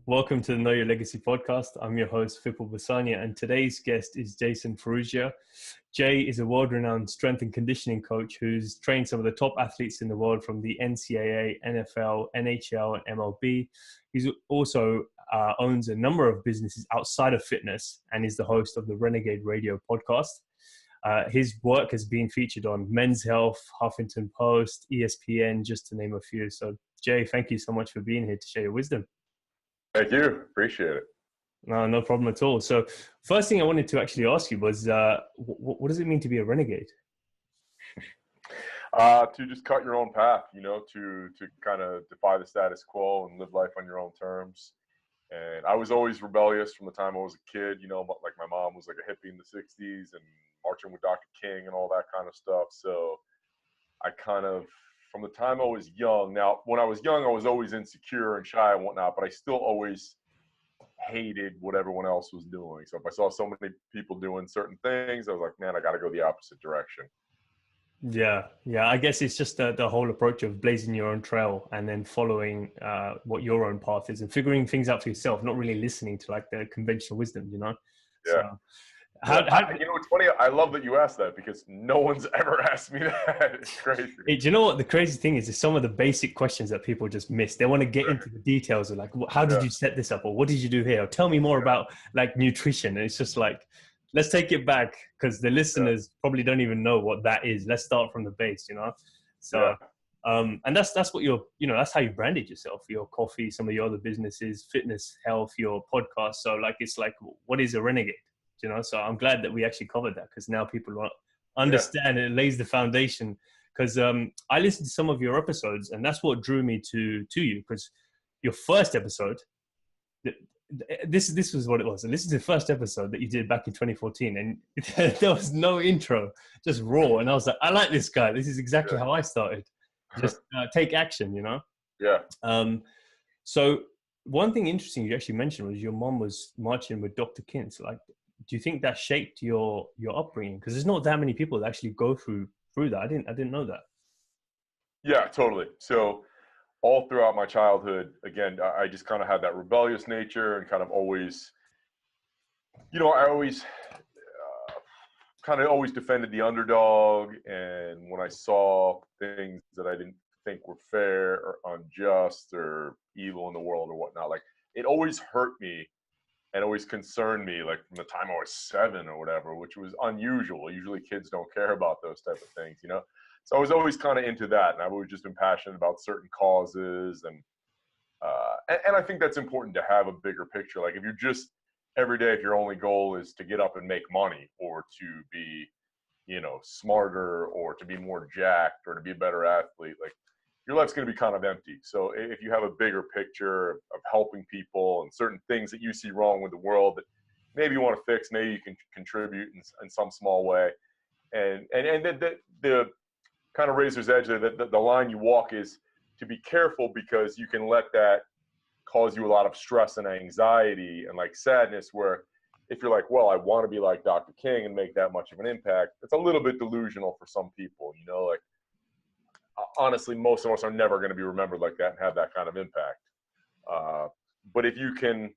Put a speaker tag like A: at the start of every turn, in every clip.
A: Welcome to the Know Your Legacy podcast. I'm your host, Vipul Basania, and today's guest is Jason Ferruggia. Jay is a world-renowned strength and conditioning coach who's trained some of the top athletes in the world from the NCAA, NFL, NHL, and MLB. He's also owns a number of businesses outside of fitness and is the host of the Renegade Radio Podcast. His work has been featured on Men's Health, Huffington Post, ESPN, just to name a few. So, Jay, thank you so much for being here to share your wisdom.
B: Thank you. Appreciate it.
A: No problem at all. So first thing I wanted to actually ask you was, what does it mean to be a renegade?
B: To just cut your own path, to kind of defy the status quo and live life on your own terms. And I was always rebellious from the time I was a kid, like my mom was like a hippie in the 60s and marching with Dr. King and all that kind of stuff. So I kind of, from the time I was young, now when I was young, I was always insecure and shy and whatnot, but I still always hated what everyone else was doing. So if I saw so many people doing certain things, I was like, man, I got to go the opposite direction.
A: Yeah. I guess it's just the whole approach of blazing your own trail and then following what your own path is and figuring things out for yourself, not really listening to like the conventional wisdom,
B: Yeah.
A: So,
B: it's funny. I love that you asked that because no one's ever asked me that. It's crazy.
A: Do you know what the crazy thing is some of the basic questions that people just miss. They want to get into the details of like, how did you set this up? Or what did you do here? Or tell me more about like nutrition. And it's just like, let's take it back because the listeners probably don't even know what that is. Let's start from the base, So, and that's what that's how you branded yourself, your coffee, some of your other businesses, fitness, health, your podcast. So like, it's like, what is a renegade? So I'm glad that we actually covered that because now people understand and it lays the foundation. Because I listened to some of your episodes and that's what drew me to you. Because your first episode, this was what it was. I listened to the first episode that you did back in 2014, and there was no intro, just raw. And I was like, I like this guy. This is exactly how I started. Just take action,
B: Yeah.
A: So one thing interesting you actually mentioned was your mom was marching with Dr. King. So like, do you think that shaped your upbringing? Because there's not that many people that actually go through that. I didn't know that. Yeah,
B: totally. So all throughout my childhood, again, I just kind of had that rebellious nature and kind of always, I always kind of always defended the underdog. And when I saw things that I didn't think were fair or unjust or evil in the world or whatnot, like it always hurt me. And always concerned me, like from the time I was 7 or whatever, which was unusual. Usually kids don't care about those type of things, So I was always kind of into that, and I've always just been passionate about certain causes, and I think that's important to have a bigger picture. Like if you're just every day, if your only goal is to get up and make money, or to be, smarter, or to be more jacked, or to be a better athlete, like your life's going to be kind of empty. So if you have a bigger picture of helping people and certain things that you see wrong with the world that maybe you want to fix, maybe you can contribute in some small way. And the kind of razor's edge there, the line you walk is to be careful because you can let that cause you a lot of stress and anxiety and like sadness, where if you're like, well, I want to be like Dr. King and make that much of an impact, it's a little bit delusional for some people, like, honestly, most of us are never going to be remembered like that and have that kind of impact. But if you can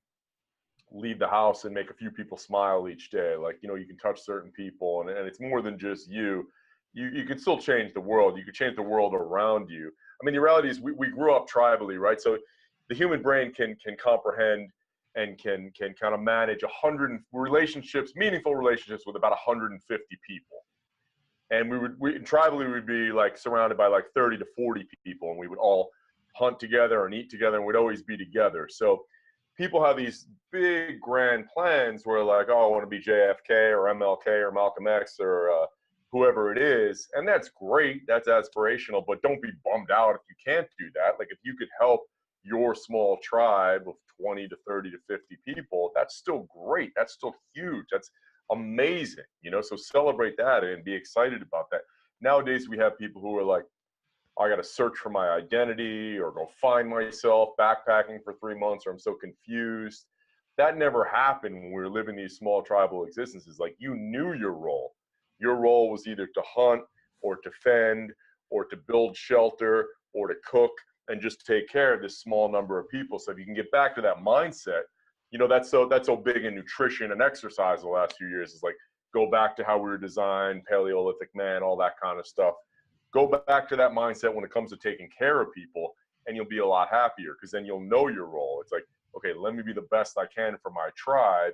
B: leave the house and make a few people smile each day, like, you can touch certain people and it's more than just you can still change the world. You can change the world around you. I mean, the reality is we grew up tribally, right? So the human brain can comprehend and can kind of manage 100 relationships, meaningful relationships with about 150 people. And tribally, we'd be like surrounded by like 30 to 40 people, and we would all hunt together and eat together, and we'd always be together. So people have these big grand plans where like, oh, I want to be JFK or MLK or Malcolm X or whoever it is. And that's great. That's aspirational, but don't be bummed out if you can't do that. Like if you could help your small tribe of 20 to 30 to 50 people, that's still great. That's still huge. That's amazing, so celebrate that and be excited about that. Nowadays we have people who are like, I got to search for my identity or go find myself backpacking for 3 months, or I'm so confused. That never happened when we were living these small tribal existences. Like you knew your role. Your role was either to hunt or to fend or to build shelter or to cook and just take care of this small number of people. So if you can get back to that mindset, you know, that's so big in nutrition and exercise the last few years, is like, go back to how we were designed, Paleolithic man, all that kind of stuff. Go back to that mindset when it comes to taking care of people, and you'll be a lot happier, because then you'll know your role. It's like, okay, let me be the best I can for my tribe.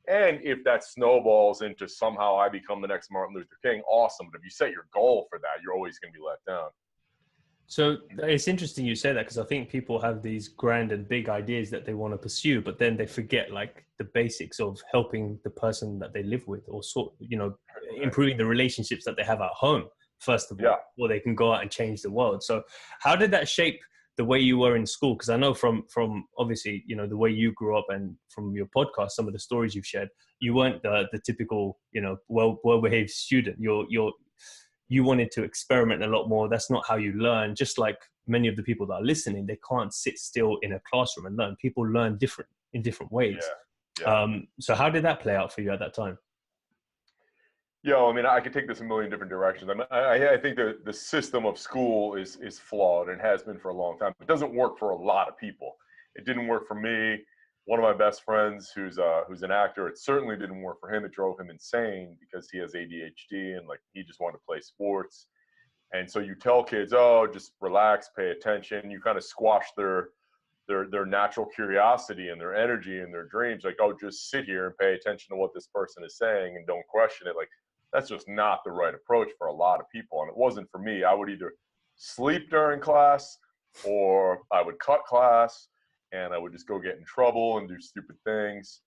B: And if that snowballs into somehow I become the next Martin Luther King, awesome. But if you set your goal for that, you're always going to be let down.
A: So it's interesting you say that, because I think people have these grand and big ideas that they want to pursue, but then they forget like the basics of helping the person that they live with, or improving the relationships that they have at home, first of all, before they can go out and change the world. So how did that shape the way you were in school? Because I know from obviously, you know, the way you grew up, and from your podcast, some of the stories you've shared, you weren't the typical, you know, well-behaved student. You wanted to experiment a lot more. That's not how you learn. Just like many of the people that are listening, they can't sit still in a classroom and learn. People learn in different ways. So how did that play out for you at that time?
B: Yeah, I mean, I could take this a million different directions. I think the system of school is flawed, and has been for a long time. It doesn't work for a lot of people. It didn't work for me. One of my best friends, who's an actor, it certainly didn't work for him. It drove him insane, because he has ADHD, and like, he just wanted to play sports. And so you tell kids, oh, just relax, pay attention. You kind of squash their natural curiosity and their energy and their dreams. Like, oh, just sit here and pay attention to what this person is saying and don't question it. Like, that's just not the right approach for a lot of people. And it wasn't for me. I would either sleep during class, or I would cut class, and I would just go get in trouble and do stupid things.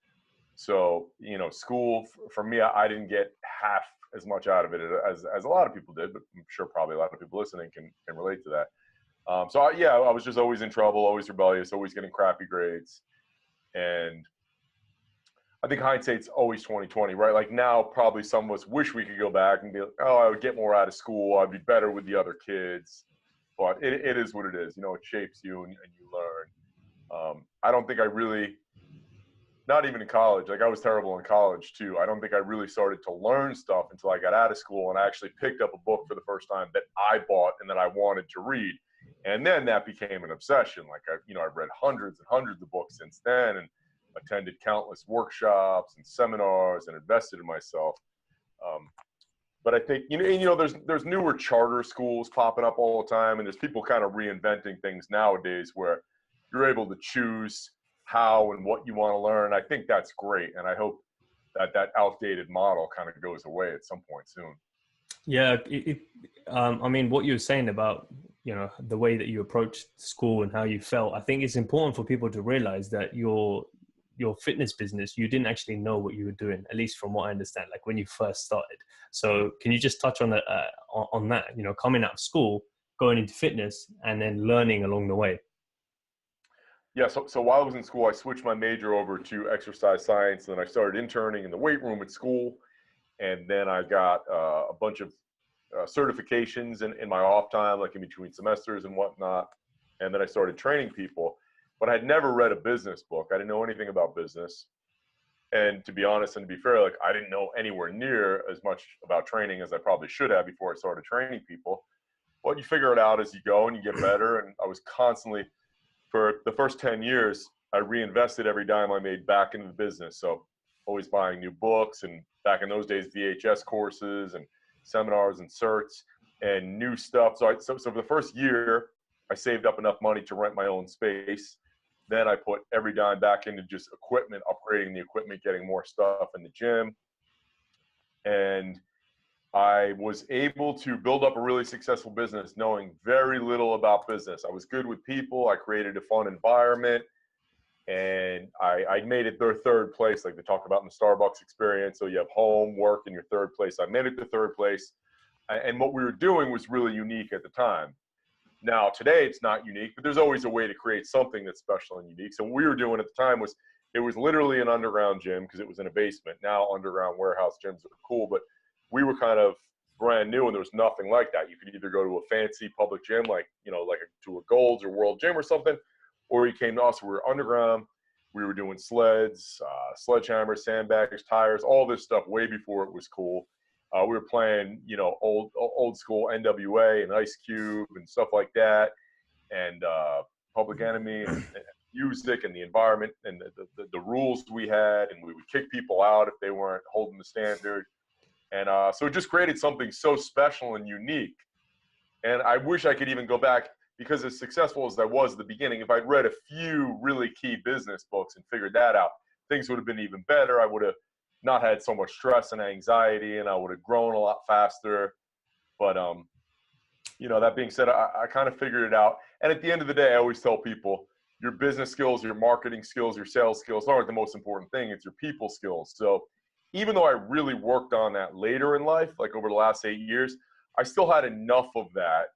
B: So, you know, school for me, I didn't get half as much out of it as a lot of people did, but I'm sure probably a lot of people listening can relate to that. I was just always in trouble, always rebellious, always getting crappy grades. And I think hindsight's always 20/20, right? Like, now probably some of us wish we could go back and be like, oh, I would get more out of school, I'd be better with the other kids. But it is what it is. You know, it shapes you, and you learn. I don't think I really, not even in college, like, I was terrible in college too. I don't think I really started to learn stuff until I got out of school, and I actually picked up a book for the first time that I bought and that I wanted to read. And then that became an obsession. Like, I've read hundreds and hundreds of books since then, and attended countless workshops and seminars, and invested in myself. But I think, there's newer charter schools popping up all the time, and there's people kind of reinventing things nowadays where you're able to choose how and what you want to learn. I think that's great. And I hope that outdated model kind of goes away at some point soon.
A: Yeah. I mean, what you were saying about, you know, the way that you approached school and how you felt, I think it's important for people to realize that your fitness business, you didn't actually know what you were doing, at least from what I understand, like when you first started. So can you just touch on that, you know, coming out of school, going into fitness, and then learning along the way?
B: Yeah, so while I was in school, I switched my major over to exercise science, and then I started interning in the weight room at school. And then I got a bunch of certifications in my off time, like in between semesters and whatnot. And then I started training people. But I'd never read a business book. I didn't know anything about business. And to be honest, and to be fair, like, I didn't know anywhere near as much about training as I probably should have before I started training people. But you figure it out as you go, and you get better. And I was constantly, for the first 10 years, I reinvested every dime I made back into the business. So always buying new books, and back in those days, VHS courses and seminars and certs and new stuff. So for the first year, I saved up enough money to rent my own space. Then I put every dime back into just equipment, upgrading the equipment, getting more stuff in the gym. And I was able to build up a really successful business knowing very little about business. I was good with people. I created a fun environment, and I made it their third place, like they talk about in the Starbucks experience. So you have home, work, and your third place. I made it the third place. And what we were doing was really unique at the time. Now, today it's not unique, but there's always a way to create something that's special and unique. So what we were doing at the time was, it was literally an underground gym, because it was in a basement. Now underground warehouse gyms are cool, but we were kind of brand new, and there was nothing like that. You could either go to a fancy public gym, like to a Gold's or World Gym or something, or you came to us. We were underground. We were doing sleds, sledgehammers, sandbags, tires, all this stuff way before it was cool. We were playing, old school NWA and Ice Cube and stuff like that. and Public Enemy and music and the environment and the rules we had, and we would kick people out if they weren't holding the standard. And so it just created something so special and unique. And I wish I could even go back, because as successful as I was at the beginning, if I'd read a few really key business books and figured that out, things would have been even better. I would have not had so much stress and anxiety, and I would have grown a lot faster. But, you know, that being said, I kind of figured it out. And at the end of the day, I always tell people, your business skills, your marketing skills, your sales skills aren't the most important thing. It's your people skills. So even though I really worked on that later in life, like over the last 8 years, I still had enough of that,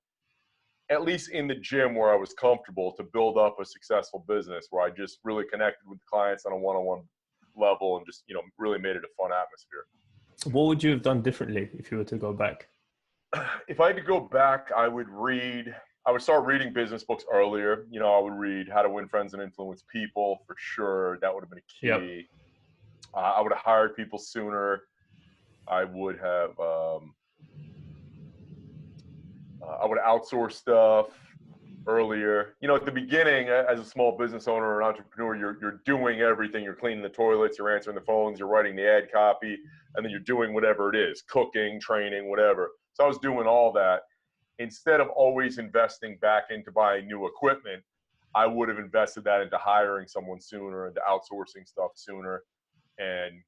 B: at least in the gym where I was comfortable, to build up a successful business where I just really connected with clients on a one-on-one level and just, you know, really made it a fun atmosphere.
A: What would you have done differently if you were to go back?
B: If I had to go back, I would start reading business books earlier. You know, I would read How to Win Friends and Influence People for sure. That would have been a key. Yep. I would have hired people sooner. I would have outsourced stuff earlier. You know, at the beginning, as a small business owner or an entrepreneur, you're doing everything. You're cleaning the toilets, you're answering the phones, you're writing the ad copy, and then you're doing whatever it is, cooking, training, whatever. So I was doing all that. Instead of always investing back into buying new equipment, I would have invested that into hiring someone sooner, into outsourcing stuff sooner. And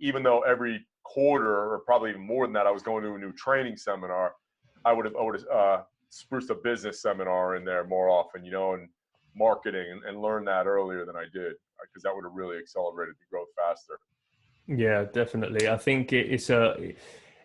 B: even though every quarter, or probably even more than that, I was going to a new training seminar, I would have spruced a business seminar in there more often, you know, and marketing, and learn that earlier than I did, because that would have really accelerated the growth faster.
A: Yeah, definitely. I think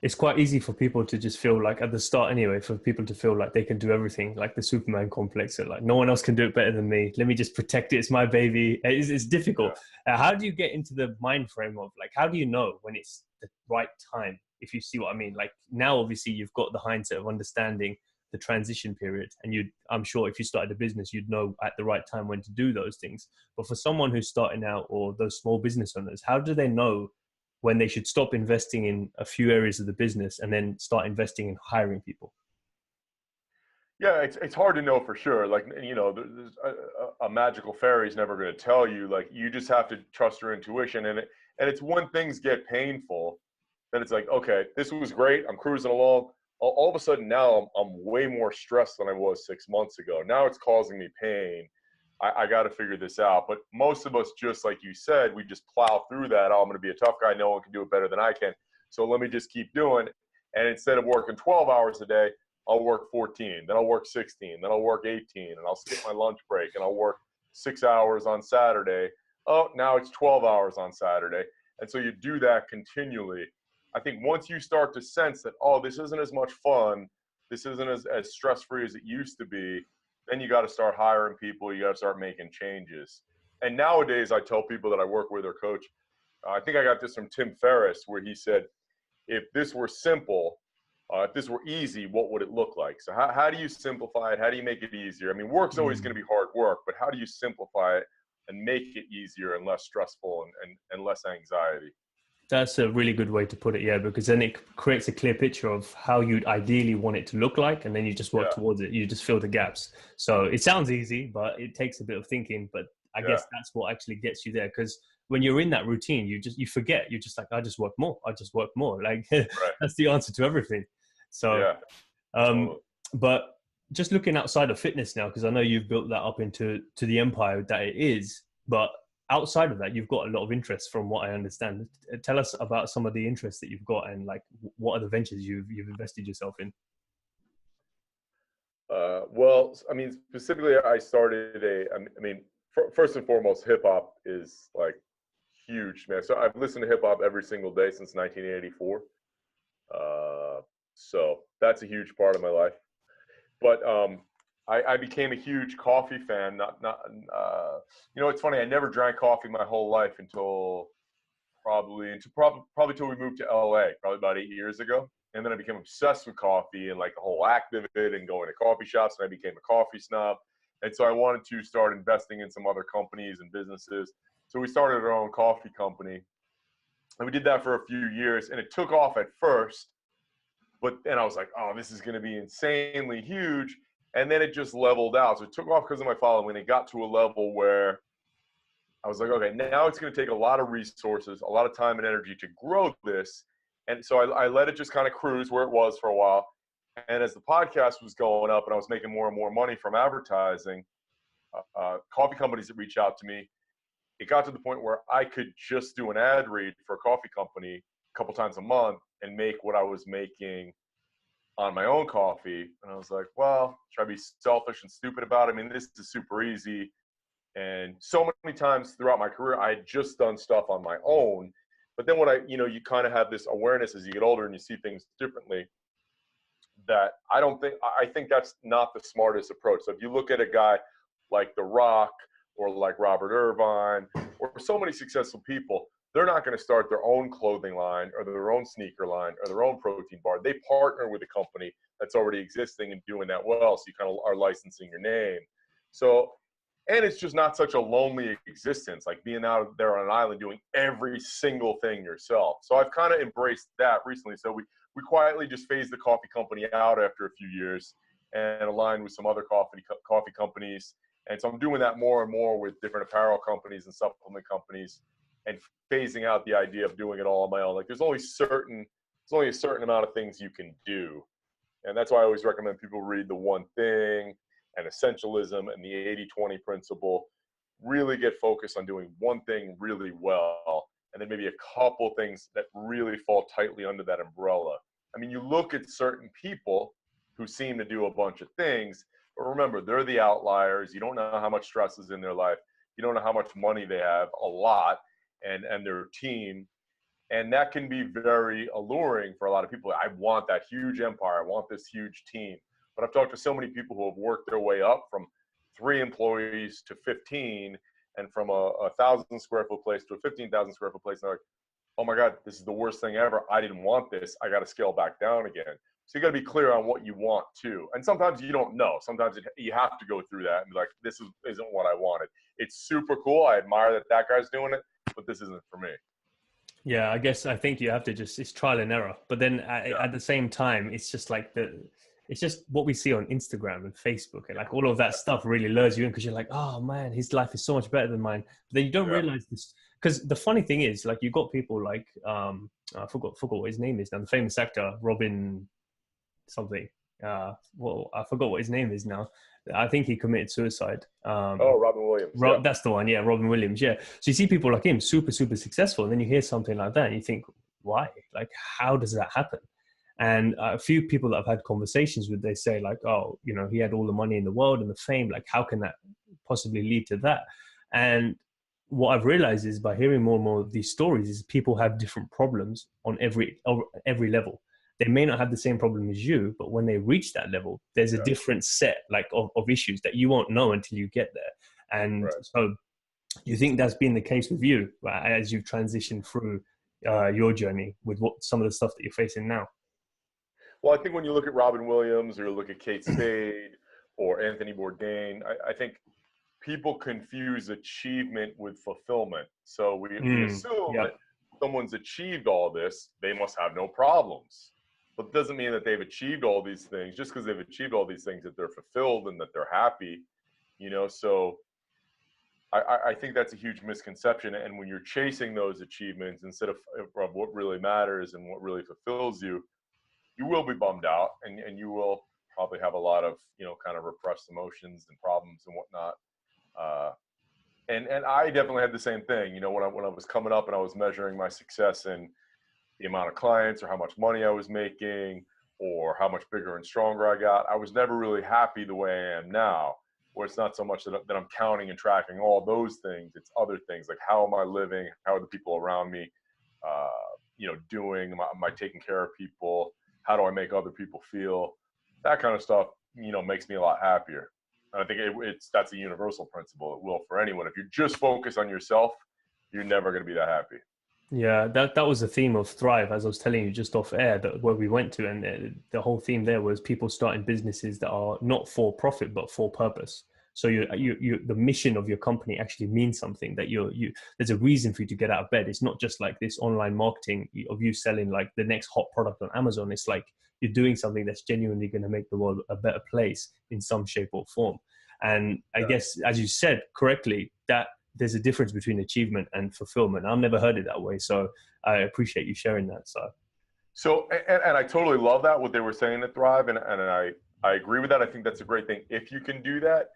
A: it's quite easy for people to just feel like, at the start anyway, for people to feel like they can do everything, like the Superman complex, and like no one else can do it better than me. Let me just protect it. It's my baby. It's difficult. Yeah. How do you get into the mind frame of, like, how do you know when it's the right time? If you see what I mean, like now, obviously you've got the hindsight of understanding the transition period, and I'm sure if you started a business, you'd know at the right time when to do those things. But for someone who's starting out, or those small business owners, how do they know when they should stop investing in a few areas of the business and then start investing in hiring people?
B: Yeah, it's hard to know for sure. Like, you know, there's a magical fairy is never going to tell you. Like, you just have to trust your intuition. And it's when things get painful, then it's like, okay, this was great. I'm cruising along. All of a sudden now I'm way more stressed than I was 6 months ago. Now it's causing me pain. I got to figure this out. But most of us, just like you said, we just plow through that. Oh, I'm going to be a tough guy. No one can do it better than I can. So let me just keep doing. And instead of working 12 hours a day, I'll work 14, then I'll work 16, then I'll work 18, and I'll skip my lunch break, and I'll work 6 hours on Saturday. Oh, now it's 12 hours on Saturday. And so you do that continually. I think once you start to sense that, oh, this isn't as much fun, this isn't as stress-free as it used to be, then you got to start hiring people. You got to start making changes. And nowadays, I tell people that I work with or coach, I think I got this from Tim Ferriss, where he said, if this were simple, if this were easy, what would it look like? So how do you simplify it? How do you make it easier? I mean, work's always going to be hard work, but how do you simplify it and make it easier and less stressful and less anxiety?
A: That's a really good way to put it, yeah, because then it creates a clear picture of how you'd ideally want it to look like, and then you just work towards it. You just fill the gaps. So it sounds easy, but it takes a bit of thinking. But I guess that's what actually gets you there, because when you're in that routine, you forget. You're just like, I just work more. Like that's the answer to everything. So, but just looking outside of fitness now, because I know you've built that up to the empire that it is, but outside of that, you've got a lot of interests from what I understand. Tell us about some of the interests that you've got, and like what are the ventures you've invested yourself in?
B: Well, I mean, specifically, I started first and foremost, hip hop is like huge, man. So I've listened to hip hop every single day since 1984. So that's a huge part of my life. But I became a huge coffee fan. You know, it's funny. I never drank coffee my whole life until probably till we moved to LA, probably about 8 years ago. And then I became obsessed with coffee and like the whole act of it, and going to coffee shops. And I became a coffee snob. And so I wanted to start investing in some other companies and businesses. So we started our own coffee company, and we did that for a few years. And it took off at first, but then I was like, oh, this is going to be insanely huge. And then it just leveled out. So it took off because of my following. It got to a level where I was like, okay, now it's going to take a lot of resources, a lot of time and energy to grow this. And so I let it just kind of cruise where it was for a while. And as the podcast was going up and I was making more and more money from advertising, coffee companies that reached out to me, it got to the point where I could just do an ad read for a coffee company a couple times a month and make what I was making on my own coffee. And I was like, well, should I be selfish and stupid about it? I mean, this is super easy. And so many times throughout my career, I had just done stuff on my own. But then you kind of have this awareness as you get older and you see things differently, that I think that's not the smartest approach. So if you look at a guy like The Rock or like Robert Irvine or so many successful people, they're not going to start their own clothing line or their own sneaker line or their own protein bar. They partner with a company that's already existing and doing that well. So you kind of are licensing your name. So, and it's just not such a lonely existence, like being out there on an island doing every single thing yourself. So I've kind of embraced that recently. So we quietly just phased the coffee company out after a few years and aligned with some other coffee companies. And so I'm doing that more and more with different apparel companies and supplement companies, and phasing out the idea of doing it all on my own. Like there's only a certain amount of things you can do. And that's why I always recommend people read The One Thing and Essentialism and the 80-20 principle. Really get focused on doing one thing really well, and then maybe a couple things that really fall tightly under that umbrella. I mean, you look at certain people who seem to do a bunch of things, but remember, they're the outliers. You don't know how much stress is in their life. You don't know how much money they have, a lot, and their team. And that can be very alluring for a lot of people. I want that huge empire. I want this huge team. But I've talked to so many people who have worked their way up from 3 employees to 15, and from a 1,000 square foot place to a 15,000 square foot place. And they're like, oh my God, this is the worst thing ever. I didn't want this. I got to scale back down again. So you got to be clear on what you want too. And sometimes you don't know. Sometimes you have to go through that and be like, this isn't what I wanted. It's super cool. I admire that guy's doing it, but this isn't for me.
A: Yeah, I think you have to it's trial and error. But then at the same time, it's just like it's just what we see on Instagram and Facebook, and like all of that stuff really lures you in, because you're like, oh man, his life is so much better than mine. But then you don't realize this, because the funny thing is, like, you got people like I forgot what his name is now, the famous actor Robin something. Well, I forgot what his name is now. I think he committed suicide.
B: Robin Williams.
A: That's the one. Yeah, Robin Williams. Yeah. So you see people like him, super, super successful, and then you hear something like that, and you think, why? Like, how does that happen? And a few people that I've had conversations with, they say like, oh, he had all the money in the world and the fame. Like, how can that possibly lead to that? And what I've realized is, by hearing more and more of these stories, is people have different problems on every level. They may not have the same problem as you, but when they reach that level, there's a different set of issues that you won't know until you get there. And so you think that's been the case with you, right, as you've transitioned through your journey with some of the stuff that you're facing now?
B: Well, I think when you look at Robin Williams, or you look at Kate Spade or Anthony Bourdain, I think people confuse achievement with fulfillment. So we assume that someone's achieved all this, they must have no problems. But it doesn't mean that they've achieved all these things. Just because they've achieved all these things, that they're fulfilled and that they're happy, So I think that's a huge misconception. And when you're chasing those achievements instead of what really matters and what really fulfills you, you will be bummed out, and you will probably have a lot of, kind of repressed emotions and problems and whatnot. And I definitely had the same thing, when I was coming up and I was measuring my success in the amount of clients or how much money I was making or how much bigger and stronger I got. I was never really happy the way I am now, where it's not so much that I'm counting and tracking all those things. It's other things like, how am I living? How are the people around me, doing? Am I taking care of people? How do I make other people feel? That kind of stuff, makes me a lot happier. And I think that's a universal principle. It will for anyone. If you just focus on yourself, you're never going to be that happy.
A: Yeah, that was the theme of Thrive, as I was telling you just off air, where we went to, and the whole theme there was people starting businesses that are not for profit but for purpose. So the mission of your company actually means something, that there's a reason for you to get out of bed. It's not just like this online marketing of you selling like the next hot product on Amazon. It's like you're doing something that's genuinely going to make the world a better place in some shape or form. And I guess, as you said correctly, that there's a difference between achievement and fulfillment. I've never heard it that way. So I appreciate you sharing that.
B: So, and I totally love that, what they were saying at Thrive. And I agree with that. I think that's a great thing if you can do that.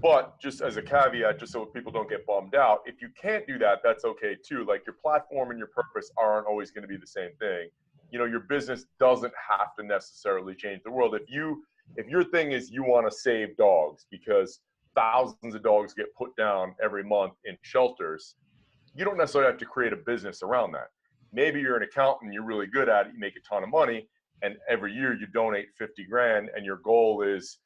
B: But just as a caveat, just so people don't get bummed out, if you can't do that, that's okay too. Like, your platform and your purpose aren't always going to be the same thing. You know, your business doesn't have to necessarily change the world. If your thing is you want to save dogs because thousands of dogs get put down every month in shelters, you don't necessarily have to create a business around that. Maybe you're an accountant, you're really good at it, you make a ton of money, and every year you donate 50 grand, and your goal is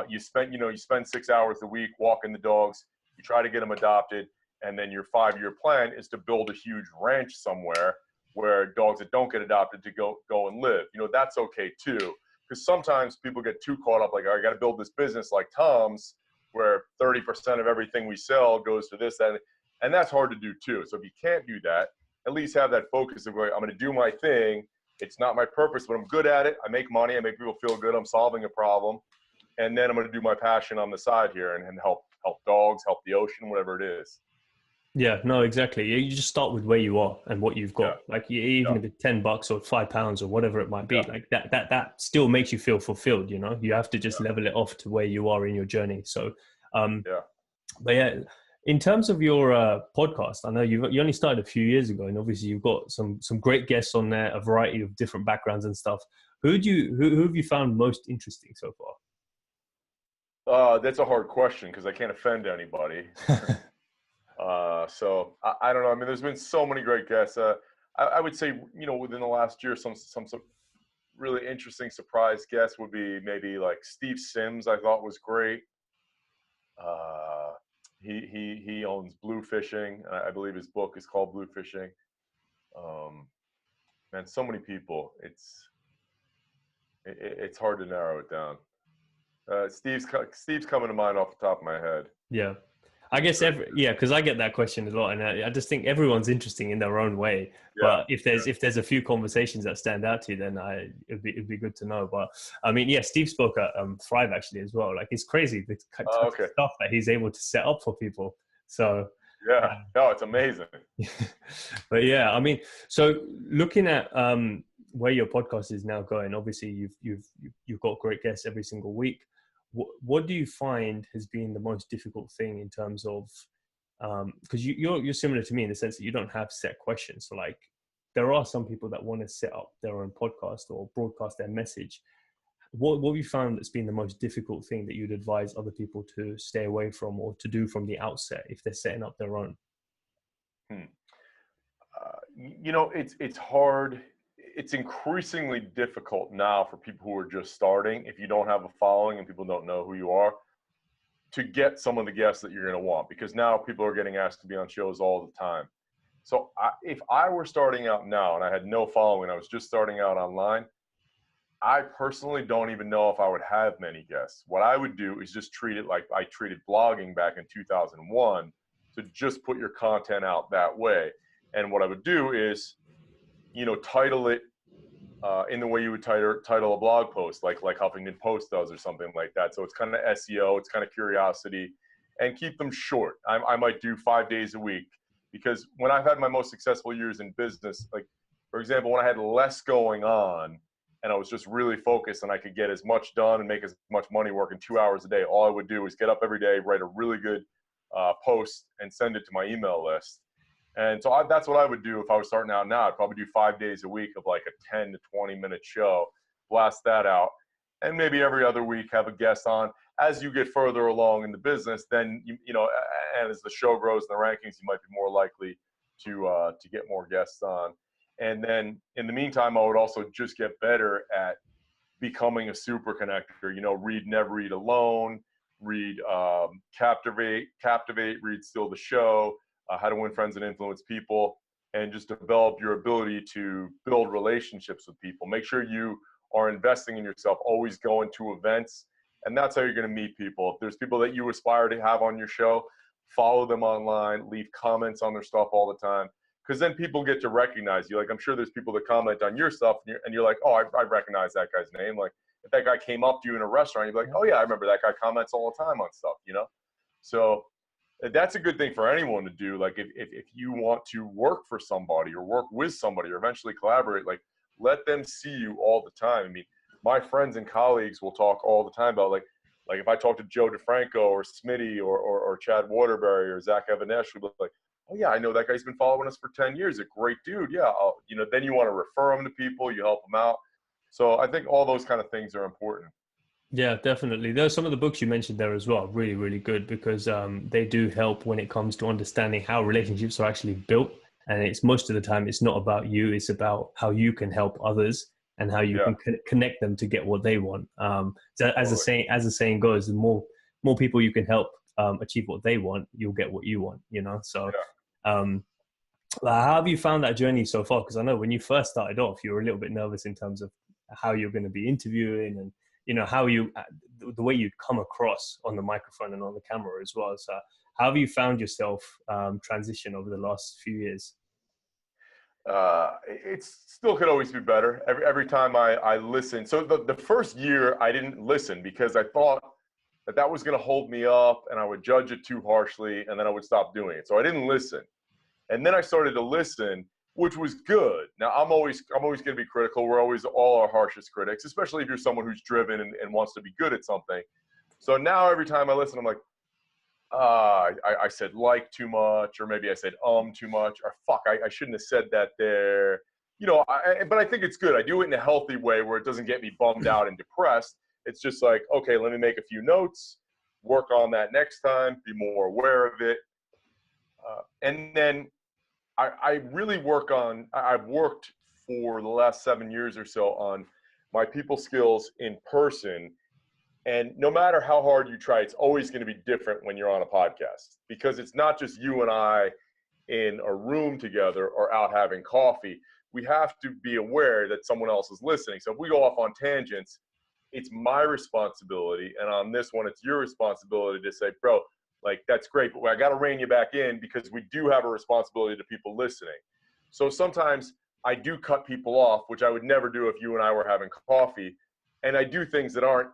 B: you spend 6 hours a week walking the dogs, you try to get them adopted, and then your 5-year plan is to build a huge ranch somewhere where dogs that don't get adopted to go and live. You know, that's okay too. Because sometimes people get too caught up, like, I got to build this business like Tom's, where 30% of everything we sell goes to this, that, and that's hard to do too. So if you can't do that, at least have that focus of going, I'm going to do my thing. It's not my purpose, but I'm good at it. I make money. I make people feel good. I'm solving a problem. And then I'm going to do my passion on the side here and help dogs, help the ocean, whatever it is.
A: Yeah, no, exactly. You just start with where you are and what you've got. Yeah. Like, even if it's $10 or £5 or whatever it might be, like that still makes you feel fulfilled. You know, you have to just level it off to where you are in your journey. So, but yeah, in terms of your podcast, I know you only started a few years ago, and obviously you've got some great guests on there, a variety of different backgrounds and stuff. Who have you found most interesting so
B: far? That's a hard question because I can't offend anybody. So I don't know. I mean, there's been so many great guests. I would say, you know, within the last year, some really interesting surprise guests would be maybe like Steve Sims. I thought was great. He owns Blue Fishing. I believe his book is called Blue Fishing. Man, so many people. It's hard to narrow it down. Steve's coming to mind off the top of my head.
A: Yeah. I guess because I get that question a lot, and I just think everyone's interesting in their own way. Yeah, but if there's a few conversations that stand out to you, then it'd be good to know. But I mean, Steve spoke at Thrive actually as well. Like, it's crazy the stuff that he's able to set up for people. So
B: it's amazing.
A: But yeah, I mean, so looking at where your podcast is now going, obviously you've got great guests every single week. What do you find has been the most difficult thing in terms of, because you're similar to me in the sense that you don't have set questions. So like, there are some people that want to set up their own podcast or broadcast their message. What have you found that's been the most difficult thing that you'd advise other people to stay away from or to do from the outset if they're setting up their own?
B: You know, it's hard. It's increasingly difficult now for people who are just starting, if you don't have a following and people don't know who you are, to get some of the guests that you're going to want, because now people are getting asked to be on shows all the time. So if I were starting out now and I had no following, I was just starting out online, I personally don't even know if I would have many guests. What I would do is just treat it like I treated blogging back in 2001, to just put your content out that way. And what I would do is, you know, title it in the way you would title a blog post, like Huffington Post does or something like that. So it's kind of SEO, it's kind of curiosity, and keep them short. I might do 5 days a week, because when I've had my most successful years in business, like, for example, when I had less going on and I was just really focused and I could get as much done and make as much money working 2 hours a day, all I would do is get up every day, write a really good post and send it to my email list. And so that's what I would do if I was starting out now. I'd probably do 5 days a week of like a 10 to 20 minute show, blast that out, and maybe every other week have a guest on. As you get further along in the business, then, you know, and as the show grows in the rankings, you might be more likely to get more guests on. And then in the meantime, I would also just get better at becoming a super connector. You know, read Never Eat Alone, read Captivate, read Still the Show, How to Win Friends and Influence People, and just develop your ability to build relationships with people. Make sure you are investing in yourself, always going to events, And that's how you're going to meet people. If there's people that you aspire to have on your show, follow them online, leave comments on their stuff all the time. Because then people get to recognize you. Like, I'm sure there's people that comment on your stuff, and you're like, oh, I recognize that guy's name. Like, if that guy came up to you in a restaurant, you'd be like, oh, yeah, I remember that guy comments all the time on stuff, you know? So that's a good thing for anyone to do. Like, if you want to work for somebody or work with somebody or eventually collaborate, like, let them see you all the time. I mean, my friends and colleagues will talk all the time about, like if I talk to Joe DeFranco or Smitty or Chad Waterbury or Zach Evanesh, we'll be like, oh, yeah, I know that guy's been following us for 10 years. A great dude. Yeah. Then you want to refer them to people. You help them out. So I think all those kind of things are important.
A: Yeah, definitely. There's some of the books you mentioned there as well, really, really good, because they do help when it comes to understanding how relationships are actually built. And it's most of the time, it's not about you. It's about how you can help others and how you can connect them to get what they want. So as the saying goes, the more people you can help achieve what they want, you'll get what you want, you know? So how have you found that journey so far? Because I know when you first started off, you were a little bit nervous in terms of how you're going to be interviewing and, you know, how the way you come across on the microphone and on the camera as well. So how have you found yourself transition over the last few years?
B: It still could always be better. Every time I listen. So the first year I didn't listen because I thought that was going to hold me up and I would judge it too harshly and then I would stop doing it. So I didn't listen. And then I started to listen, which was good. Now I'm always going to be critical. We're always all our harshest critics, especially if you're someone who's driven and wants to be good at something. So now every time I listen, I'm like, I said like too much, or maybe I said too much, or fuck, I shouldn't have said that there. You know, but I think it's good. I do it in a healthy way where it doesn't get me bummed out and depressed. It's just like, okay, let me make a few notes, work on that next time, be more aware of it. And then I really I've worked for the last 7 years or so on my people skills in person. And no matter how hard you try, it's always going to be different when you're on a podcast, because it's not just you and I in a room together or out having coffee. We have to be aware that someone else is listening. So if we go off on tangents, it's my responsibility. And on this one, it's your responsibility to say, bro, like, that's great, but I got to rein you back in because we do have a responsibility to people listening. So sometimes I do cut people off, which I would never do if you and I were having coffee. And I do things that aren't,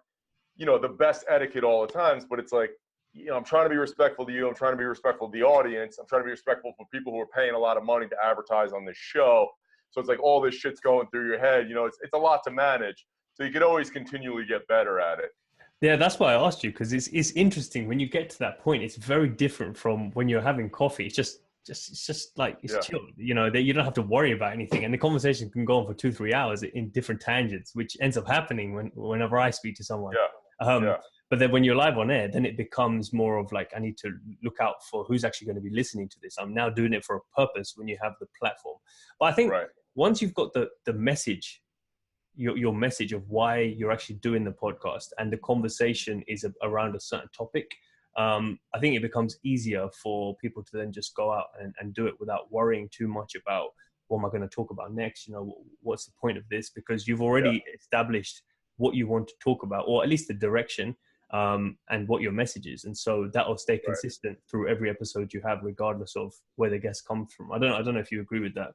B: you know, the best etiquette all the times, but it's like, you know, I'm trying to be respectful to you. I'm trying to be respectful to the audience. I'm trying to be respectful for people who are paying a lot of money to advertise on this show. So it's like all this shit's going through your head. You know, it's a lot to manage. So you can always continually get better at it.
A: Yeah, that's why I asked you, because it's interesting when you get to that point. It's very different from when you're having coffee. It's just like it's chill. You know, that you don't have to worry about anything, and the conversation can go on for 2-3 hours in different tangents, which ends up happening whenever I speak to someone. But then when you're live on air, then it becomes more of like, I need to look out for who's actually going to be listening to this. I'm now doing it for a purpose when you have the platform. But I think once you've got the message, your message of why you're actually doing the podcast, and the conversation is around a certain topic, I think it becomes easier for people to then just go out and do it without worrying too much about what am I going to talk about next? You know, what's the point of this? Because you've already established what you want to talk about, or at least the direction, and what your message is. And so that will stay consistent through every episode you have, regardless of where the guests come from. I don't know if you agree with that.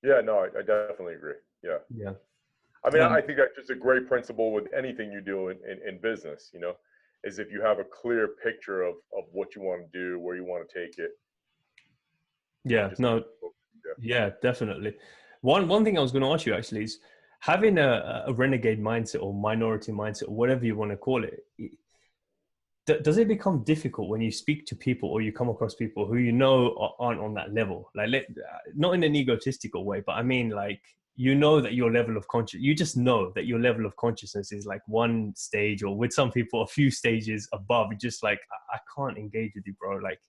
B: Yeah, no, I definitely agree. Yeah. I mean, I think that's just a great principle with anything you do in business, you know, is if you have a clear picture of what you want to do, where you want to take it.
A: Yeah, definitely. One thing I was going to ask you actually is, having a renegade mindset or minority mindset or whatever you want to call it, does it become difficult when you speak to people or you come across people who you know aren't on that level? Like, not in an egotistical way, but I mean, like, you know that your level of you just know that your level of consciousness is like one stage, or with some people a few stages above. You're just like, I can't engage with you, bro. Like,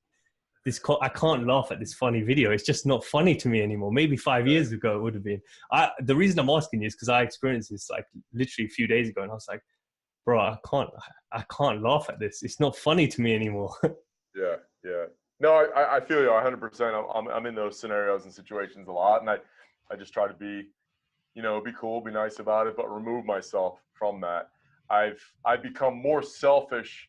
A: I can't laugh at this funny video. It's just not funny to me anymore. Maybe 5 years ago it would have been. The reason I'm asking you is because I experienced this like literally a few days ago, and I was like, bro, I can't laugh at this. It's not funny to me anymore.
B: Yeah. No, I feel you 100%. I'm in those scenarios and situations a lot, and I just try to be, you know, be cool, be nice about it, but remove myself from that. I've become more selfish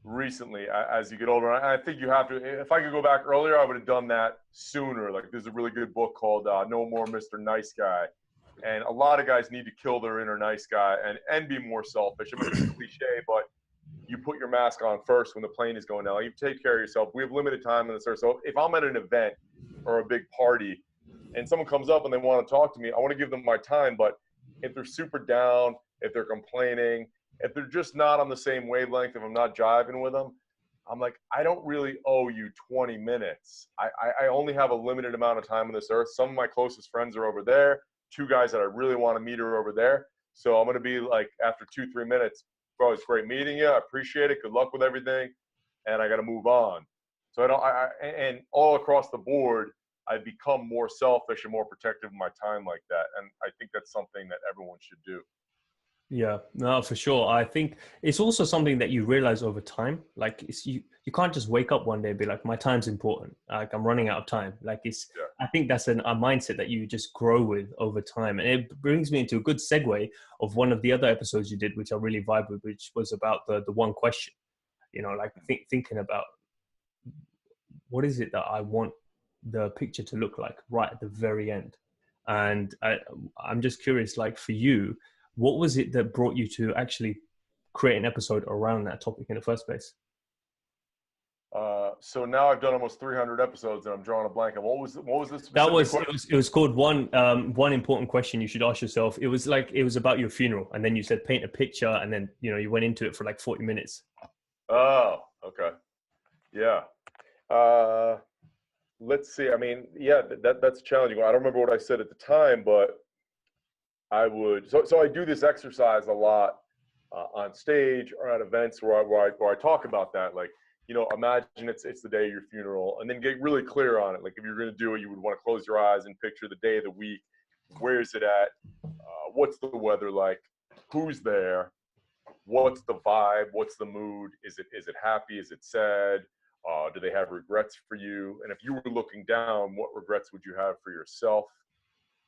B: recently as you get older. And I think you have to, if I could go back earlier, I would have done that sooner. Like there's a really good book called No More Mr. Nice Guy. And a lot of guys need to kill their inner nice guy and be more selfish. I mean, it's cliche, but you put your mask on first when the plane is going down. You take care of yourself. We have limited time in this earth. So if I'm at an event or a big party and someone comes up and they want to talk to me, I want to give them my time. But if they're super down, if they're complaining, if they're just not on the same wavelength, if I'm not jiving with them, I'm like, I don't really owe you 20 minutes. I only have a limited amount of time on this earth. Some of my closest friends are over there. 2 guys that I really want to meet are over there. So I'm going to be like, after 2-3 minutes, bro, it's great meeting you. I appreciate it. Good luck with everything. And I got to move on. So and all across the board, I've become more selfish and more protective of my time like that. And I think that's something that everyone should do.
A: Yeah, no, for sure. I think it's also something that you realize over time. Like you can't just wake up one day and be like, my time's important. Like I'm running out of time. Like I think that's a mindset that you just grow with over time. And it brings me into a good segue of one of the other episodes you did, which I really vibe with, which was about the one question, like thinking about what is it that I want the picture to look like right at the very end. And I'm just curious, like for you, what was it that brought you to actually create an episode around that topic in the first place?
B: So now I've done almost 300 episodes and I'm drawing a blank. What was this?
A: It was called one important question you should ask yourself. It was about your funeral, and then you said paint a picture, and then you went into it for like 40 minutes.
B: Oh, okay, yeah. Let's see. I mean, yeah, that's challenging. I don't remember what I said at the time, but I would. So I do this exercise a lot on stage or at events where I talk about that. Like, imagine it's the day of your funeral, and then get really clear on it. Like, if you're going to do it, you would want to close your eyes and picture the day of the week. Where is it at? What's the weather like? Who's there? What's the vibe? What's the mood? Is it happy? Is it sad? Do they have regrets for you? And if you were looking down, what regrets would you have for yourself?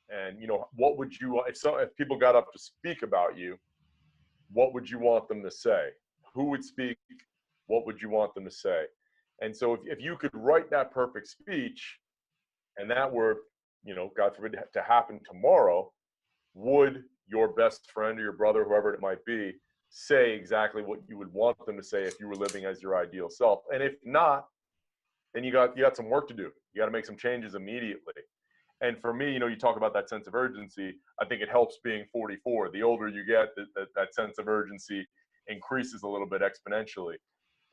B: And what would you, if people got up to speak about you, what would you want them to say? Who would speak? What would you want them to say? And so if you could write that perfect speech, and that were, God forbid, to happen tomorrow, would your best friend or your brother, whoever it might be, say exactly what you would want them to say if you were living as your ideal self? And if not, then you got some work to do. You got to make some changes immediately. And for me, you talk about that sense of urgency. I think it helps being 44. The older you get, that sense of urgency increases a little bit exponentially.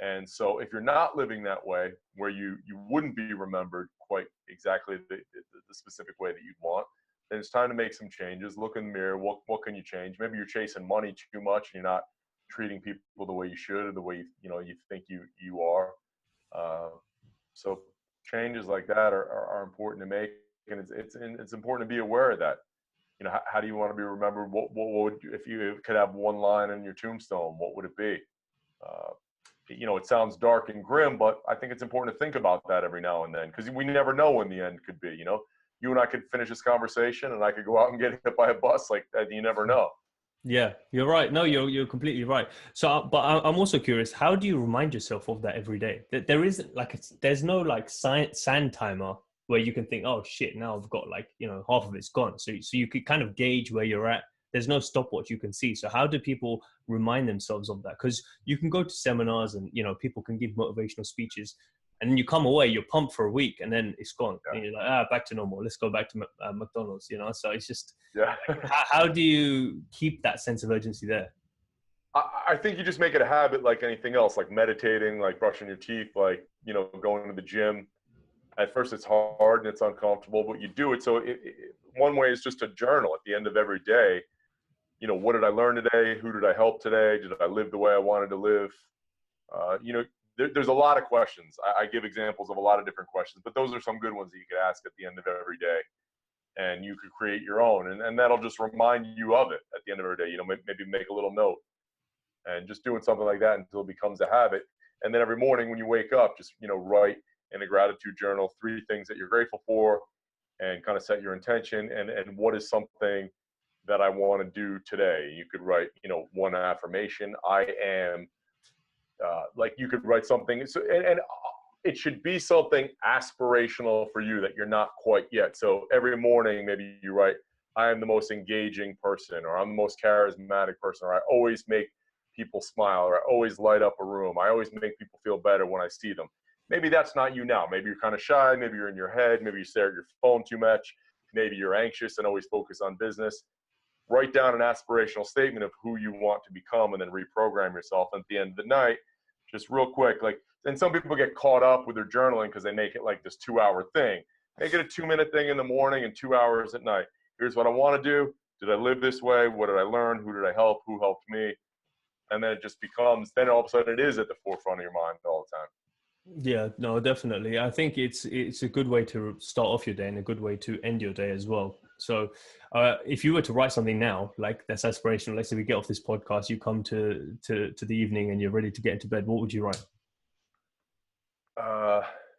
B: And so if you're not living that way, where you wouldn't be remembered quite exactly the specific way that you'd want, then it's time to make some changes. Look in the mirror. What can you change? Maybe you're chasing money too much and you're not treating people the way you should or the way you think you are. So changes like that are important to make. And it's important to be aware of that. How do you want to be remembered? What would if you could have one line on your tombstone? What would it be? It sounds dark and grim, but I think it's important to think about that every now and then, because we never know when the end could be. You and I could finish this conversation, and I could go out and get hit by a bus like that. You never know.
A: Yeah, you're right. No, you're completely right. So, but I'm also curious. How do you remind yourself of that every day? There isn't there's no like sand timer where you can think, oh shit, now I've got half of it's gone. So you could kind of gauge where you're at. There's no stopwatch you can see. So how do people remind themselves of that? Because you can go to seminars and people can give motivational speeches, and then you come away, you're pumped for a week, and then it's gone. Yeah. And you're like, back to normal. Let's go back to McDonald's. So it's just how do you keep that sense of urgency there?
B: I think you just make it a habit, like anything else, like meditating, like brushing your teeth, like going to the gym. At first it's hard and it's uncomfortable, but you do it. So one way is just to journal at the end of every day. What did I learn today? Who did I help today? Did I live the way I wanted to live? There's a lot of questions. I give examples of a lot of different questions, but those are some good ones that you could ask at the end of every day, and you could create your own, and that'll just remind you of it at the end of every day. Maybe make a little note, and just doing something like that until it becomes a habit. And then every morning when you wake up, just write in a gratitude journal 3 things that you're grateful for, and kind of set your intention, and what is something that I want to do today. You could write, one affirmation. I am, like you could write something. So, and it should be something aspirational for you that you're not quite yet. So every morning, maybe you write, I am the most engaging person, or I'm the most charismatic person, or I always make people smile, or I always light up a room. I always make people feel better when I see them. Maybe that's not you now. Maybe you're kind of shy. Maybe you're in your head. Maybe you stare at your phone too much. Maybe you're anxious and always focus on business. Write down an aspirational statement of who you want to become, and then reprogram yourself. And at the end of the night, just real quick, and some people get caught up with their journaling because they make it like this 2-hour thing. Make it a 2-minute thing in the morning and 2 hours at night. Here's what I want to do. Did I live this way? What did I learn? Who did I help? Who helped me? And then it just becomes, then all of a sudden it is at the forefront of your mind all the time.
A: Yeah, no, definitely. I think it's a good way to start off your day and a good way to end your day as well. So if you were to write something now, like that's aspirational, let's say we get off this podcast, you come to the evening and you're ready to get into bed, what would you write?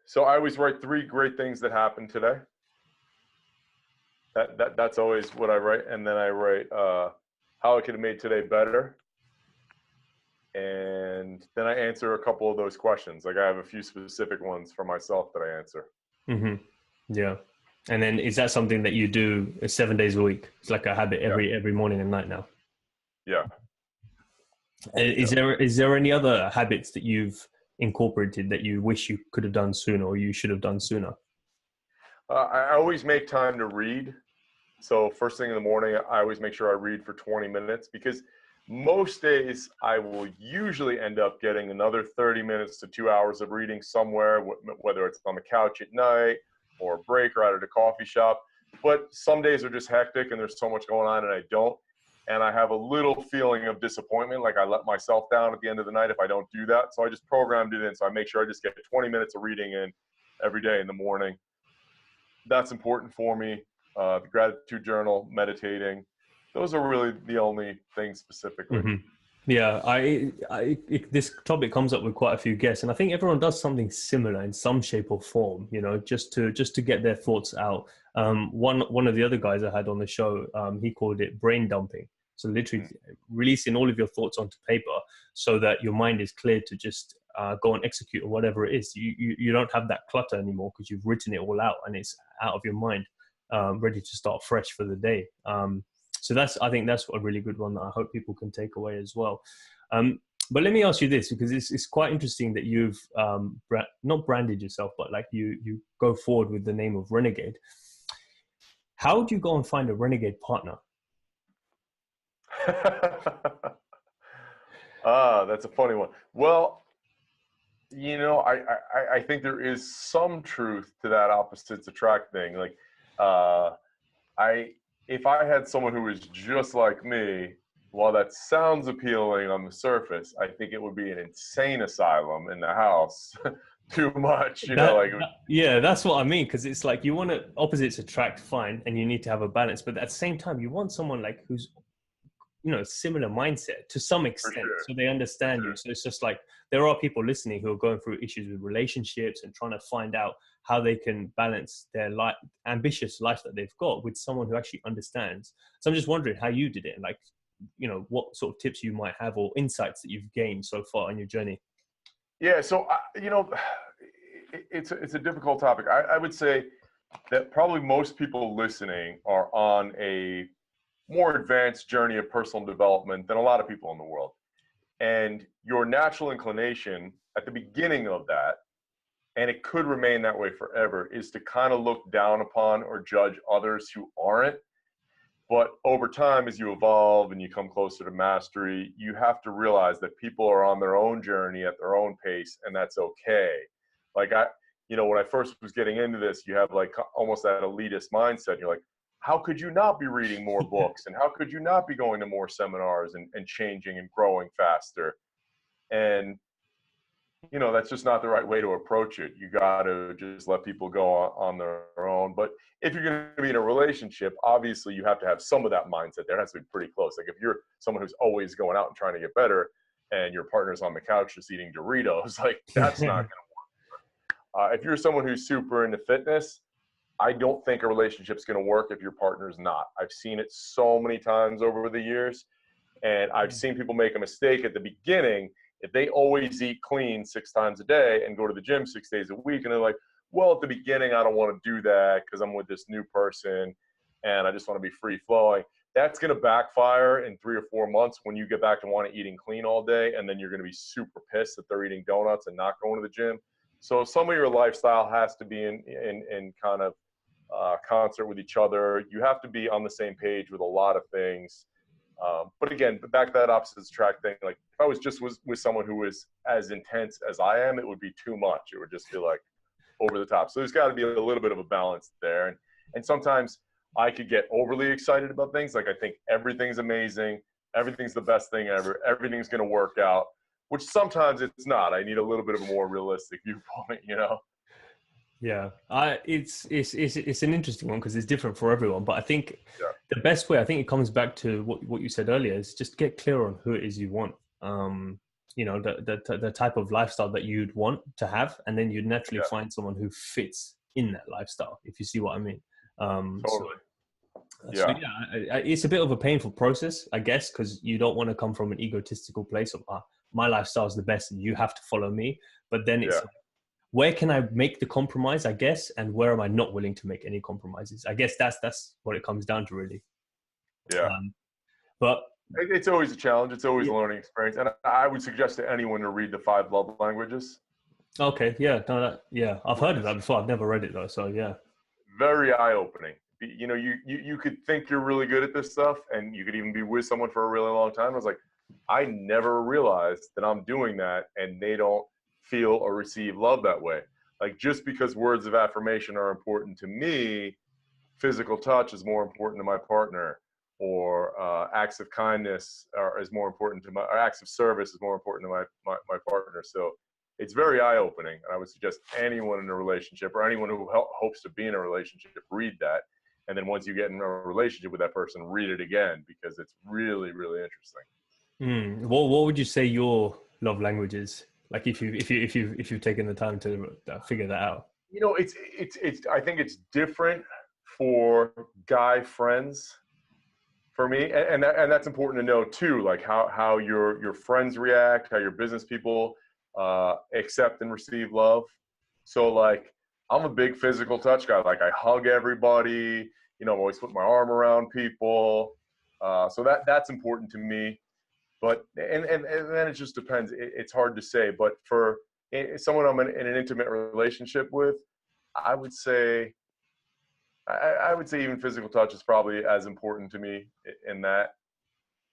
B: So I always write 3 great things that happened today. That's always what I write. And then I write how I could have made today better. And then I answer a couple of those questions. Like I have a few specific ones for myself that I answer.
A: Mm-hmm. Yeah. And then is that something that you do 7 days a week? It's like a habit every morning and night now.
B: Yeah.
A: Is there any other habits that you've incorporated that you wish you could have done sooner or you should have done sooner?
B: I always make time to read. So first thing in the morning, I always make sure I read for 20 minutes, because most days I will usually end up getting another 30 minutes to 2 hours of reading somewhere, whether it's on the couch at night or a break or out at a coffee shop. But some days are just hectic and there's so much going on and I don't. And I have a little feeling of disappointment, like I let myself down at the end of the night if I don't do that. So I just programmed it in. So I make sure I just get 20 minutes of reading in every day in the morning. That's important for me. The gratitude journal, meditating. Those are really the only things specifically.
A: Mm-hmm. Yeah, this topic comes up with quite a few guests, and I think everyone does something similar in some shape or form. Just to get their thoughts out. One of the other guys I had on the show, he called it brain dumping. So literally releasing all of your thoughts onto paper, so that your mind is clear to just go and execute on whatever it is. You don't have that clutter anymore because you've written it all out and it's out of your mind, ready to start fresh for the day. So I think that's a really good one that I hope people can take away as well. But let me ask you this, because it's quite interesting that you've not branded yourself, but like you go forward with the name of Renegade. How do you go and find a Renegade partner?
B: That's a funny one. Well, I think there is some truth to that opposites attract thing. Like, if I had someone who was just like me, while that sounds appealing on the surface, I think it would be an insane asylum in the house. Too much,
A: Yeah, that's what I mean. Because it's like you want to opposites attract, fine, and you need to have a balance. But at the same time, you want someone like who's similar mindset to some extent, so they understand you. So it's just like there are people listening who are going through issues with relationships and trying to find out how they can balance their ambitious life that they've got with someone who actually understands. So I'm just wondering how you did it, and like, what sort of tips you might have or insights that you've gained so far on your journey.
B: Yeah, so it's a difficult topic. I would say that probably most people listening are on a more advanced journey of personal development than a lot of people in the world. And your natural inclination at the beginning of that, and it could remain that way forever, is to kind of look down upon or judge others who aren't. But over time, as you evolve and you come closer to mastery, you have to realize that people are on their own journey at their own pace, and that's okay. Like when I first was getting into this, you have like almost that elitist mindset. You're like, how could you not be reading more books? And how could you not be going to more seminars and changing and growing faster? And, that's just not the right way to approach it. You got to just let people go on their own. But if you're going to be in a relationship, obviously you have to have some of that mindset. There has to be pretty close. Like if you're someone who's always going out and trying to get better and your partner's on the couch just eating Doritos, like that's not going to work. If you're someone who's super into fitness, I don't think a relationship's going to work if your partner's not. I've seen it so many times over the years, and I've seen people make a mistake at the beginning. If they always eat clean 6 times a day and go to the gym 6 days a week, and they're like, well, at the beginning, I don't want to do that because I'm with this new person and I just want to be free flowing. That's going to backfire in 3 or 4 months when you get back to wanting eating clean all day, and then you're going to be super pissed that they're eating donuts and not going to the gym. So some of your lifestyle has to be in kind of concert with each other. You have to be on the same page with a lot of things. But again, back to that opposites attract thing. Like if I was just with someone who was as intense as I am, it would be too much. It would just feel like over the top. So there's got to be a little bit of a balance there. And sometimes I could get overly excited about things. Like I think everything's amazing. Everything's the best thing ever. Everything's going to work out, which sometimes it's not. I need a little bit of a more realistic viewpoint, you know?
A: Yeah, it's an interesting one because it's different for everyone. But I think the best way, I think it comes back to what you said earlier, is just get clear on who it is you want. You know, the type of lifestyle that you'd want to have, and then you'd naturally find someone who fits in that lifestyle, if you see what I mean.
B: Totally.
A: It's a bit of a painful process, I guess, because you don't want to come from an egotistical place of my lifestyle is the best and you have to follow me. But then it's like, where can I make the compromise, I guess, and where am I not willing to make any compromises? I guess that's what it comes down to, really. Yeah. But
B: it's always a challenge. It's always a learning experience. And I would suggest to anyone to read the 5 Love Languages.
A: Okay. Yeah. No, I've heard of that before. I've never read it though. So yeah.
B: Very eye-opening. You know, you could think you're really good at this stuff and you could even be with someone for a really long time. I was like, I never realized that I'm doing that and they don't feel or receive love that way. Like just because words of affirmation are important to me, physical touch is more important to my partner, or acts of kindness is more important to or acts of service is more important to my partner. So it's very eye-opening. And I would suggest anyone in a relationship or anyone who hopes to be in a relationship, read that. And then once you get in a relationship with that person, read it again, because it's really, really interesting.
A: What would you say your love language is? Like if you've taken the time to figure that out.
B: You know, it's I think it's different for guy friends for me, and that's important to know too. Like how your friends react, how your business people accept and receive love. So like I'm a big physical touch guy. Like I hug everybody. You know, I'm always putting my arm around people. So that's important to me. But and then it just depends. It's hard to say. But for someone I'm in an intimate relationship with, I would say even physical touch is probably as important to me in that.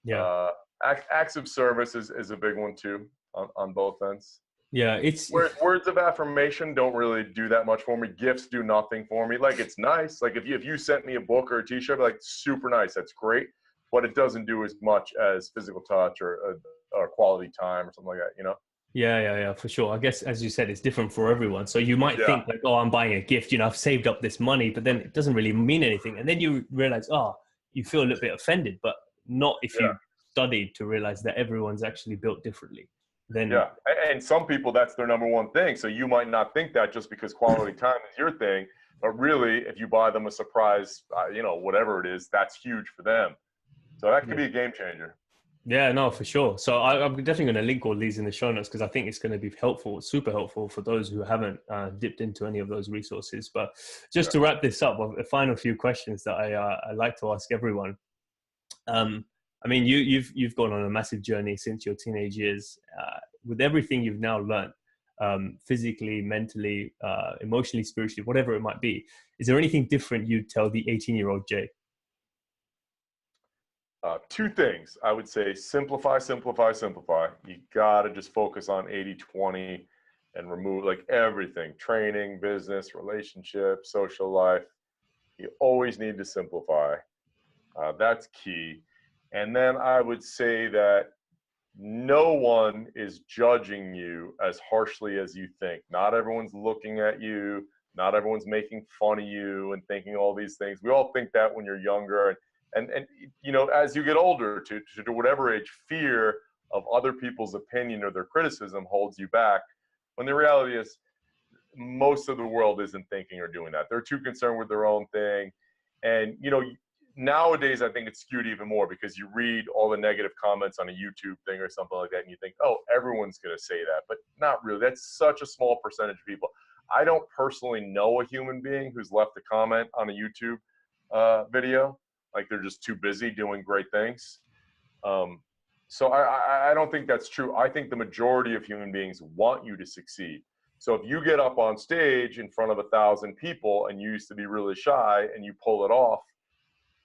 B: Yeah. Acts of service is a big one too on both ends.
A: Yeah, it's
B: words of affirmation don't really do that much for me. Gifts do nothing for me. Like it's nice. Like if you sent me a book or a T-shirt, like super nice. That's great. But it doesn't do as much as physical touch or quality time or something like that, you know?
A: Yeah, for sure. I guess, as you said, it's different for everyone. So you might think like, oh, I'm buying a gift, you know, I've saved up this money, but then it doesn't really mean anything. And then you realize, you feel a little bit offended, but not if you studied to realize that everyone's actually built differently. Then
B: and some people, that's their number one thing. So you might not think that just because quality time is your thing, but really if you buy them a surprise, you know, whatever it is, that's huge for them. So that could be a game changer.
A: Yeah, no, for sure. So I'm definitely going to link all these in the show notes because I think it's going to be helpful, super helpful for those who haven't dipped into any of those resources. But just to wrap this up, a final few questions that I like to ask everyone. I mean, you've gone on a massive journey since your teenage years. With everything you've now learned, physically, mentally, emotionally, spiritually, whatever it might be, is there anything different you'd tell the 18-year-old Jay?
B: 2 things. I would say simplify. You got to just focus on 80-20 and remove like everything, training, business, relationship, social life. You always need to simplify. That's key. And then I would say that no one is judging you as harshly as you think. Not everyone's looking at you. Not everyone's making fun of you and thinking all these things. We all think that when you're younger. And you know, as you get older, to whatever age, fear of other people's opinion or their criticism holds you back. When the reality is, most of the world isn't thinking or doing that. They're too concerned with their own thing. And, you know, nowadays I think it's skewed even more because you read all the negative comments on a YouTube thing or something like that, and you think, oh, everyone's going to say that. But not really. That's such a small percentage of people. I don't personally know a human being who's left a comment on a YouTube video. Like, they're just too busy doing great things. So I don't think that's true. I think the majority of human beings want you to succeed. So if you get up on stage in front of 1,000 people and you used to be really shy and you pull it off,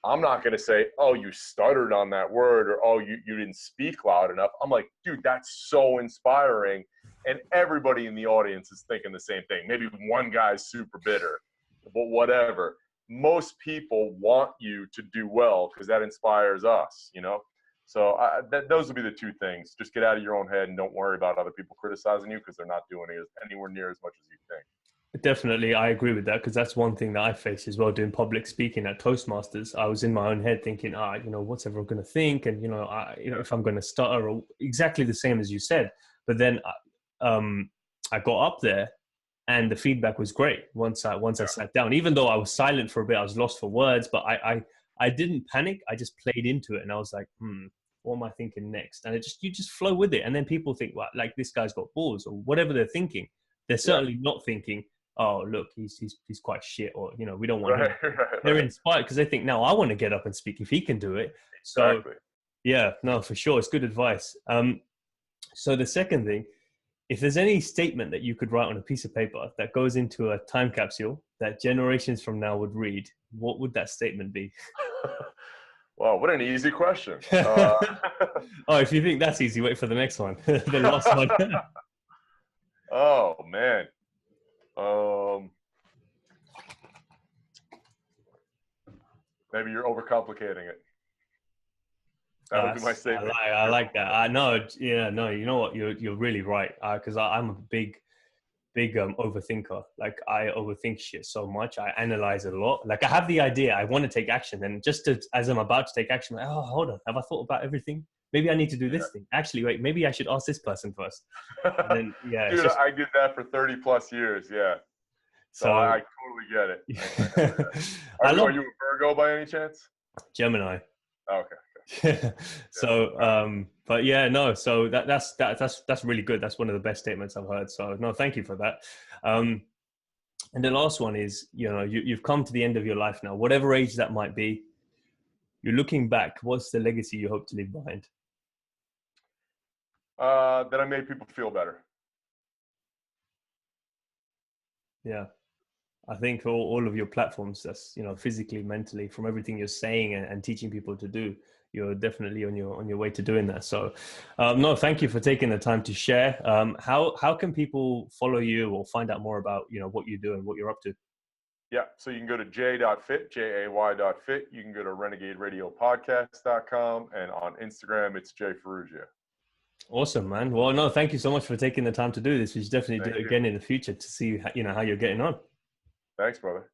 B: I'm not going to say, oh, you stuttered on that word, or, oh, you didn't speak loud enough. I'm like, dude, that's so inspiring. And everybody in the audience is thinking the same thing. Maybe one guy's super bitter, but whatever. Most people want you to do well because that inspires us, you know? So those would be the two things. Just get out of your own head and don't worry about other people criticizing you because they're not doing it anywhere near as much as you think.
A: Definitely, I agree with that, because that's one thing that I face as well doing public speaking at Toastmasters. I was in my own head thinking, you know, what's everyone going to think? And, you know, if I'm going to stutter, or exactly the same as you said. But then I got up there and the feedback was great once I sat down. Even though I was silent for a bit, I was lost for words, but I didn't panic. I just played into it and I was like, what am I thinking next? And you just flow with it. And then people think, well, like, this guy's got balls, or whatever they're thinking. They're certainly not thinking, oh, look, he's quite shit, or, you know, we don't want him. They're inspired because they think, now I want to get up and speak if he can do it. So yeah, no, for sure. It's good advice. So the second thing, if there's any statement that you could write on a piece of paper that goes into a time capsule that generations from now would read, what would that statement be?
B: Wow, what an easy question.
A: Oh, if you think that's easy, wait for the next one. The last one.
B: Oh, man. Maybe you're overcomplicating it. That would be my statement.
A: I like that. I know. Yeah, no, you know what? You're really right. Because I'm a big overthinker. Like, I overthink shit so much. I analyze a lot. Like, I have the idea, I want to take action, and as I'm about to take action, I'm like, oh, hold on, have I thought about everything? Maybe I need to do this thing. Actually, wait, maybe I should ask this person first. And then, yeah,
B: dude, I did that for 30 plus years. Yeah. So I totally get it. Are you a Virgo by any chance?
A: Gemini.
B: Oh, okay.
A: So, but yeah, no. So that's really good. That's one of the best statements I've heard. So no, thank you for that. And the last one is, you know, you've come to the end of your life now, whatever age that might be. You're looking back. What's the legacy you hope to leave behind?
B: That I made people feel better.
A: Yeah. I think all of your platforms, that's, you know, physically, mentally, from everything you're saying and teaching people to do, you're definitely on your way to doing that. So, no, thank you for taking the time to share. How can people follow you or find out more about, you know, what you do and what you're up to?
B: Yeah, so you can go to j.fit, jay.fit. You can go to renegaderadio.podcast.com, and on Instagram, it's Ferruggia.
A: Awesome, man. Well, no, thank you so much for taking the time to do this. We should definitely do it again in the future to see, you know, how you're getting on.
B: Thanks, brother.